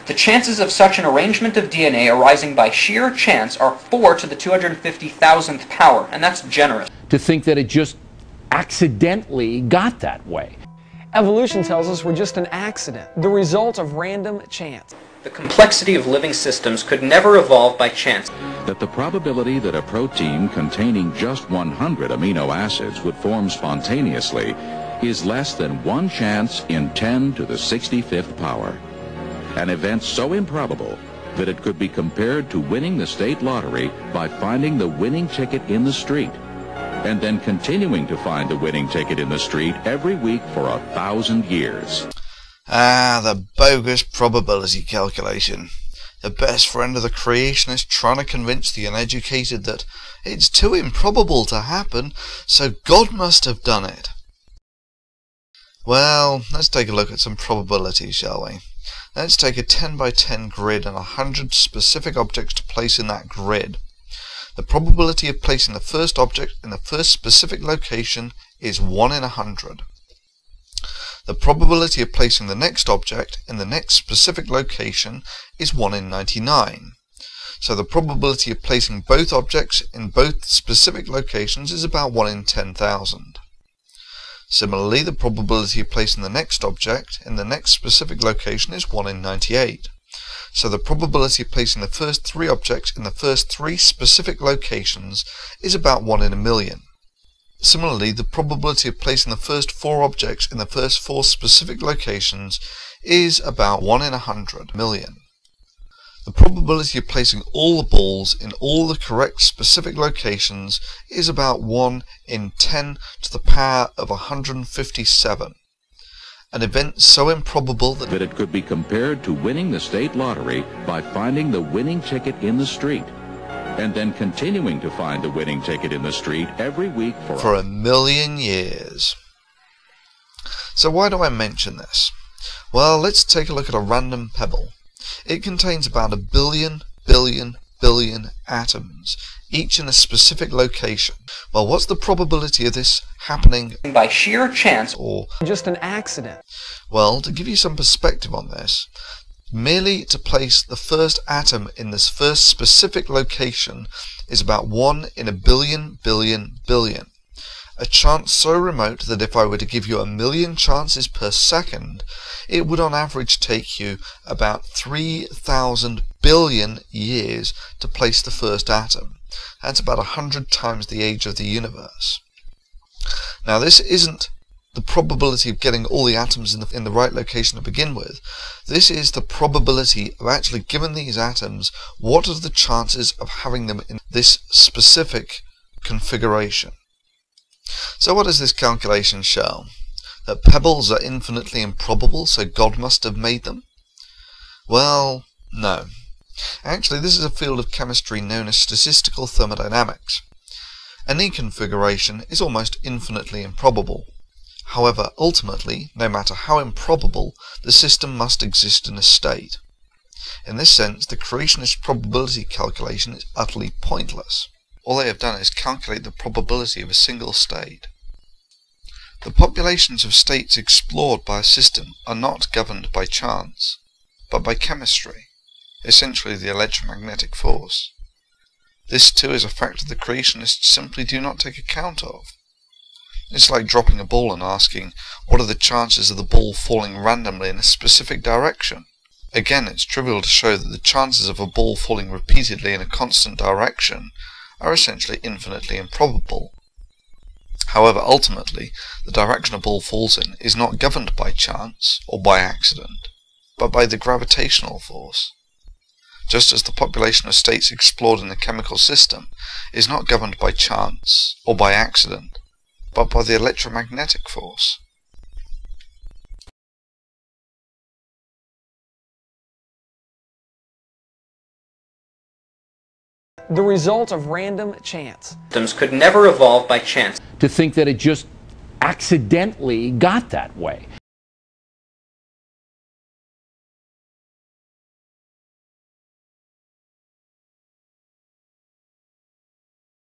The chances of such an arrangement of DNA arising by sheer chance are 4 to the 250,000th power, and that's generous. To think that it just accidentally got that way. Evolution tells us we're just an accident, the result of random chance. The complexity of living systems could never evolve by chance. That the probability that a protein containing just 100 amino acids would form spontaneously is less than 1 chance in 10 to the 65th power. An event so improbable that it could be compared to winning the state lottery by finding the winning ticket in the street, and then continuing to find the winning ticket in the street every week for 1,000 years. The bogus probability calculation. The best friend of the creationist trying to convince the uneducated that it's too improbable to happen, so God must have done it. Well, let's take a look at some probabilities, shall we? Let's take a 10 by 10 grid and 100 specific objects to place in that grid. The probability of placing the first object in the first specific location is 1 in 100. The probability of placing the next object in the next specific location is 1 in 99. So the probability of placing both objects in both specific locations is about 1 in 10,000. Similarly, the probability of placing the next object in the next specific location is 1 in 98. So the probability of placing the first 3 objects in the first 3 specific locations is about 1 in a million. Similarly, the probability of placing the first 4 objects in the first 4 specific locations is about 1 in 100 million. The probability of placing all the balls in all the correct specific locations is about 1 in 10 to the power of 157. An event so improbable that it could be compared to winning the state lottery by finding the winning ticket in the street, and then continuing to find the winning ticket in the street every week for 1,000,000 years. So why do I mention this? Well, let's take a look at a random pebble. It contains about 1 billion atoms, each in a specific location. Well, what's the probability of this happening by sheer chance or just an accident? Well, to give you some perspective on this, merely to place the first atom in this first specific location is about 1 in a billion. A chance so remote that if I were to give you 1,000,000 chances per second, it would on average take you about 3,000 billion years to place the first atom. That's about 100 times the age of the universe. Now, this isn't the probability of getting all the atoms in the right location to begin with. This is the probability of actually, given these atoms, what are the chances of having them in this specific configuration. So what does this calculation show? That pebbles are infinitely improbable, so God must have made them? Well, no. Actually, this is a field of chemistry known as statistical thermodynamics. Any configuration is almost infinitely improbable. However, ultimately, no matter how improbable, the system must exist in a state. In this sense, the creationist probability calculation is utterly pointless. All they have done is calculate the probability of a single state. The populations of states explored by a system are not governed by chance, but by chemistry, essentially the electromagnetic force. This too is a factor the creationists simply do not take account of. It's like dropping a ball and asking, what are the chances of the ball falling randomly in a specific direction? Again, it's trivial to show that the chances of a ball falling repeatedly in a constant direction are essentially infinitely improbable. However, ultimately, the direction a ball falls in is not governed by chance or by accident, but by the gravitational force. Just as the population of states explored in the chemical system is not governed by chance or by accident, but by the electromagnetic force. The result of random chance. Systems could never evolve by chance. To think that it just accidentally got that way.